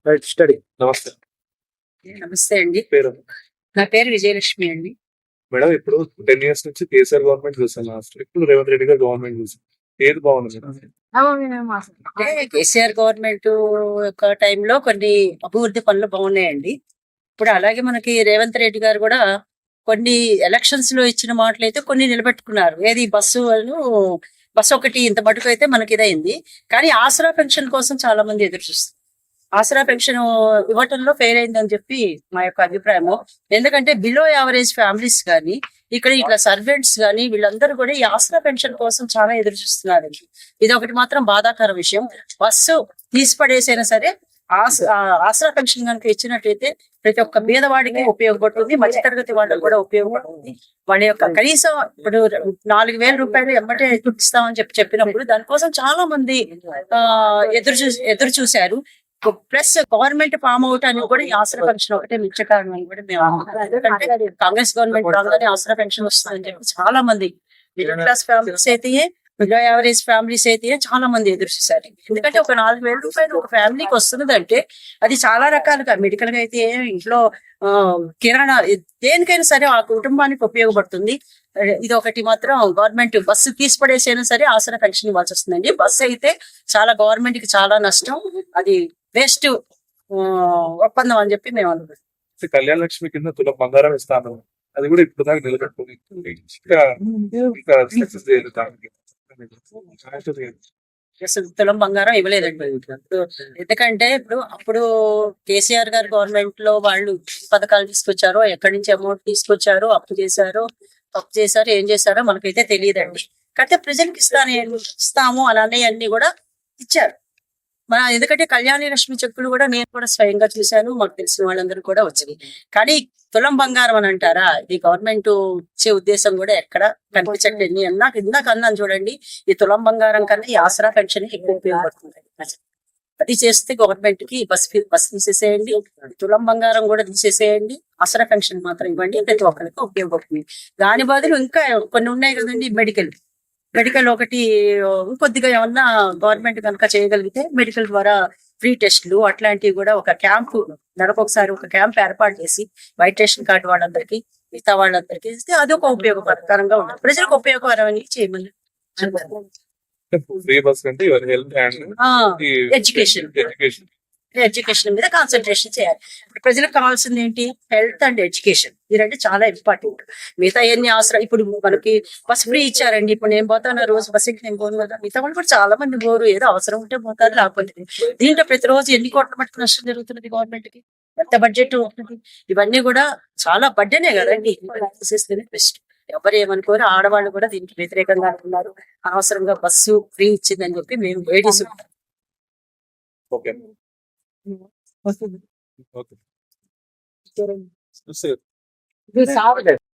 Right study. నమస్తే. నమస్తే అండి. పేరు నా పేరు విజయలక్ష్మి అండి. మేడం, ఇప్పుడు 10 years నుంచి కేసీఆర్ గవర్నమెంట్ చూసాం, లాస్ట్ ఇప్పుడు రేవంత్ రెడ్డి గారు గవర్నమెంట్ చూసాం. ఏది బాగుంది మేడం? అంటే కేసీఆర్ గవర్నమెంట్ యొక్క టైంలో కొన్ని అభివృద్ధి పనులు బాగున్నాయండి. ఇప్పుడు అలాగే మనకి రేవంత్ రెడ్డి గారు కూడా కొన్ని ఎలక్షన్స్ లో ఇచ్చిన మాటలు అయితే కొన్ని నిలబెట్టుకున్నారు. ఏది బస్సు ఒకటి ఇంత మటుకు అయితే మనకి ఇదైంది. కానీ ఆసరా పెన్షన్ కోసం చాలా మంది ఎదురు చూస్తారు. ఆసరా పెన్షన్ ఇవ్వటంలో ఫెయిల్ అయిందని చెప్పి మా యొక్క అభిప్రాయము. ఎందుకంటే బిలో యావరేజ్ ఫ్యామిలీస్ కానీ ఇక్కడ ఇట్లా సర్వెంట్స్ కానీ వీళ్ళందరూ కూడా ఈ ఆసరా పెన్షన్ కోసం చాలా ఎదురు చూస్తున్నారు. ఇది ఒకటి మాత్రం బాధాకర విషయం. బస్సు తీసిపడేసైనా సరే ఆసరా పెన్షన్ కనుక ఇచ్చినట్టయితే ప్రతి ఒక్క పేదవాడికి ఉపయోగపడుతుంది, మధ్యతరగతి వాళ్ళకి కూడా ఉపయోగపడుతుంది. వాళ్ళ యొక్క కనీసం ఇప్పుడు 4,000 రూపాయలు ఎమ్మటే ఇస్తామని చెప్పినప్పుడు దానికోసం చాలా మంది ఎదురు చూశారు. ప్లస్ గవర్నమెంట్ ఫామ్ అవుట్ అని కూడా ఈ ఆసరా పెన్షన్ ఒకటే ముఖ్య కారణం అని కూడా మేము ఎందుకంటే కాంగ్రెస్ గవర్నమెంట్ రాగానే ఆసరా పెన్షన్ వస్తుందని చెప్పి చాలా మంది మిడిల్ క్లాస్ ఫ్యామిలీస్ అయితే బిలో యావరేజ్ ఫ్యామిలీస్ అయితే చాలా మంది ఎదురు చూశారు. ఎందుకంటే ఒక 4,000 రూపాయలు ఒక ఫ్యామిలీకి వస్తున్నదంటే అది చాలా రకాలుగా మెడికల్ గా అయితే ఇంట్లో కిరాణా దేనికైనా సరే ఆ కుటుంబానికి ఉపయోగపడుతుంది. ఇది ఒకటి మాత్రం గవర్నమెంట్ బస్సు తీసిపడేసైనా సరే ఆసరా పెన్షన్ ఇవ్వాల్సి వస్తుందండి. బస్సు అయితే చాలా గవర్నమెంట్ కి చాలా నష్టం, అది వేస్ట్ ఒప్పందం అని చెప్పి మేము అనుకుంటున్నాం. కళ్యాణ లక్ష్మి కింద తులం బంగారం ఇస్తాను, అది కూడా ఇప్పుడు దాకా నిలబెట్టుకుంది. తులం బంగారం ఇవ్వలేదండి. ఎందుకంటే అప్పుడు కేసీఆర్ గారు గవర్నమెంట్ లో వాళ్ళు పథకాలు తీసుకొచ్చారో, ఎక్కడి నుంచి అమౌంట్ తీసుకొచ్చారో, తప్పు చేశారో ఏం చేశారో మనకైతే తెలియదండి. కాకపోతే ప్రజలకు ఇస్తాము అలానే అన్ని కూడా ఇచ్చారు. ఎందుకంటే కళ్యాణ లక్ష్మి చెక్కులు కూడా నేను కూడా స్వయంగా చూశాను, మాకు తెలిసిన వాళ్ళందరూ కూడా వచ్చింది. కానీ తులం బంగారం అని అంటారా, ఇది గవర్నమెంట్ ఇచ్చే ఉద్దేశం కూడా ఎక్కడ కనిపించట్లేదు. ఇందాక అన్నాను చూడండి, ఈ తులం బంగారం కన్నా ఈ ఆసరా పెన్షన్ ఎక్కువ ఉపయోగపడుతుంది. అది చేస్తే గవర్నమెంట్ కి బస్ తీసేసేయండి, తులం బంగారం కూడా తీసేసేయండి, ఆసరా పెన్షన్ మాత్రం ఇవ్వండి, ప్రతి ఒక్కరికి ఉపయోగపడుతుంది. దాని బదులు ఇంకా కొన్ని ఉన్నాయి కదండి, మెడికల్ ఒకటి ఇంకొద్దిగా ఏమన్నా గవర్నమెంట్ కనుక చేయగలిగితే మెడికల్ ద్వారా ఫ్రీ టెస్టులు అట్లాంటివి కూడా ఒక క్యాంపు నెలకొకసారి ఒక క్యాంప్ ఏర్పాటు చేసి వైట్ రేషన్ కార్డు వాళ్ళందరికీ మిగతా వాళ్ళందరికీ ఇస్తే అది ఒక ఉపయోగకరంగా ఉంటుంది, ప్రజలకు ఉపయోగకరమని చేయమని. ఎడ్యుకేషన్ మీద కాన్సన్ట్రేషన్ చేయాలి. ఇప్పుడు ప్రజలకు కావాల్సింది ఏంటి? Health and education. ఈ రెండు చాలా ఇంపార్టెంట్. మిగతా ఎన్ని అవసరం, ఇప్పుడు మనకి బస్ ఫ్రీ ఇచ్చారండి. ఇప్పుడు నేను పోతాను రోజు బస్ ఎక్కి నేను పోను కదా, మిగతా వాళ్ళు కూడా చాలా మంది పోరు, ఏదో అవసరం ఉంటే పోతారు, లేకపోతే. దీంట్లో ప్రతిరోజు ఎన్ని కోట్ల మట్టుకు నష్టం జరుగుతున్నది గవర్నమెంట్ కి, ఎంత బడ్జెట్ ఉంటుంది, ఇవన్నీ కూడా చాలా బడ్డనే కదండి. బెస్ట్. ఎవరు ఏమనుకోరు, ఆడవాళ్ళు కూడా దీనికి వ్యతిరేకంగా ఉన్నారు. అనవసరంగా బస్సు ఫ్రీ ఇచ్చిందని చెప్పి మేము వేడిస్తున్నాం. ఓకే.